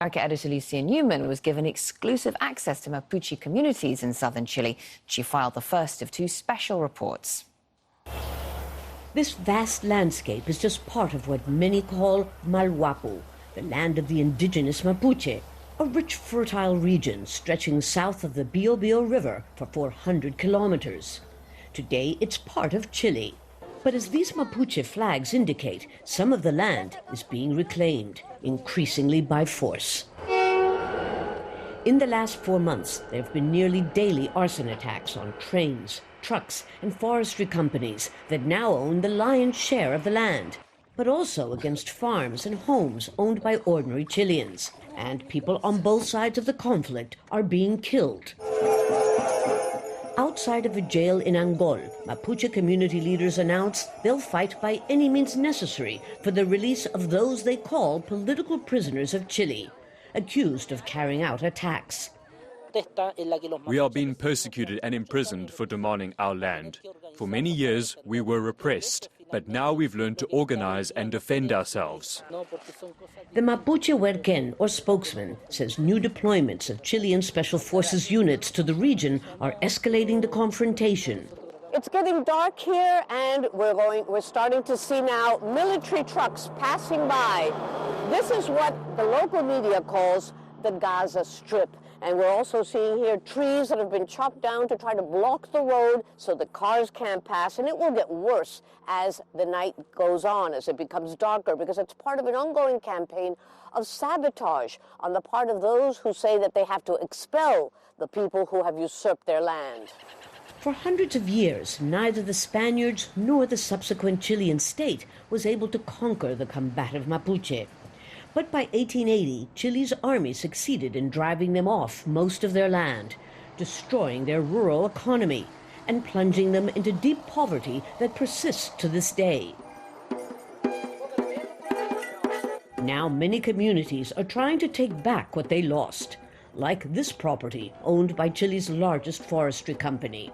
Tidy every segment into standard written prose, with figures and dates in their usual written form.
America editor Lucia Newman was given exclusive access to Mapuche communities in southern Chile. She filed the first of 2 special reports. This vast landscape is just part of what many call Malhuapu, the land of the indigenous Mapuche, a rich, fertile region stretching south of the Biobío River for 400 kilometers. Today, it's part of Chile. But as these Mapuche flags indicate, some of the land is being reclaimed, increasingly by force. In the last 4 months, there have been nearly daily arson attacks on trains, trucks, and forestry companies that now own the lion's share of the land, but also against farms and homes owned by ordinary Chileans. And people on both sides of the conflict are being killed. Outside of a jail in Angol, Mapuche community leaders announce they'll fight by any means necessary for the release of those they call political prisoners of Chile, accused of carrying out attacks. We are being persecuted and imprisoned for demanding our land. For many years, we were repressed, but now we've learned to organize and defend ourselves. The Mapuche Huerquén, or spokesman, says new deployments of Chilean Special Forces units to the region are escalating the confrontation. It's getting dark here, and we're starting to see now military trucks passing by. This is what the local media calls the Gaza Strip. And we're also seeing here trees that have been chopped down to try to block the road so the cars can't pass. And it will get worse as the night goes on, as it becomes darker, because it's part of an ongoing campaign of sabotage on the part of those who say that they have to expel the people who have usurped their land. For hundreds of years, neither the Spaniards nor the subsequent Chilean state was able to conquer the combative Mapuche. But by 1880, Chile's army succeeded in driving them off most of their land, destroying their rural economy and plunging them into deep poverty that persists to this day. Now many communities are trying to take back what they lost, like this property owned by Chile's largest forestry company.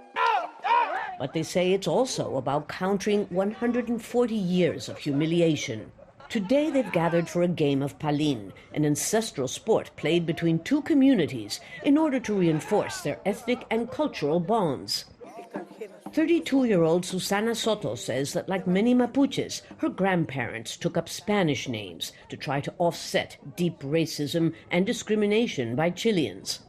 But they say it's also about countering 140 years of humiliation. Today they've gathered for a game of palín, an ancestral sport played between 2 communities in order to reinforce their ethnic and cultural bonds. 32-year-old Susana Soto says that like many Mapuches, her grandparents took up Spanish names to try to offset deep racism and discrimination by Chileans.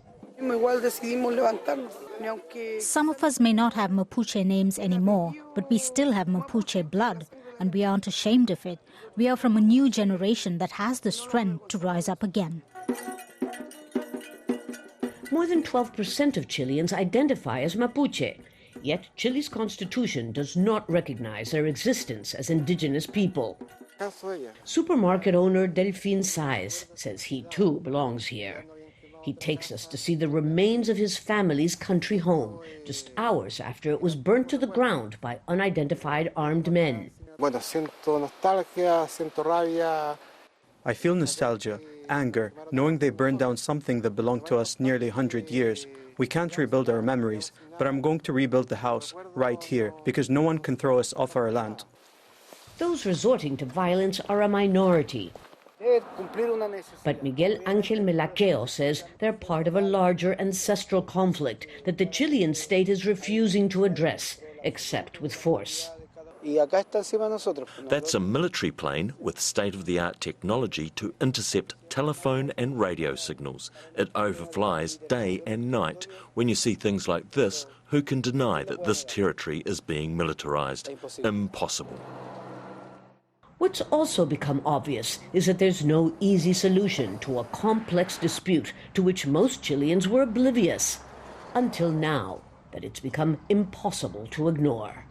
Some of us may not have Mapuche names anymore, but we still have Mapuche blood. And we aren't ashamed of it. We are from a new generation that has the strength to rise up again. More than 12% of Chileans identify as Mapuche. Yet Chile's constitution does not recognize their existence as indigenous people. Supermarket owner Delfín Sáez says he too belongs here. He takes us to see the remains of his family's country home, just hours after it was burnt to the ground by unidentified armed men. I feel nostalgia, anger, knowing they burned down something that belonged to us nearly 100 years. We can't rebuild our memories, but I'm going to rebuild the house right here, because no one can throw us off our land. Those resorting to violence are a minority. But Miguel Ángel Melaqueo says they're part of a larger ancestral conflict that the Chilean state is refusing to address, except with force. That's a military plane with state-of-the-art technology to intercept telephone and radio signals. It overflies day and night. When you see things like this, who can deny that this territory is being militarized? Impossible. What's also become obvious is that there's no easy solution to a complex dispute to which most Chileans were oblivious, until now, that it's become impossible to ignore.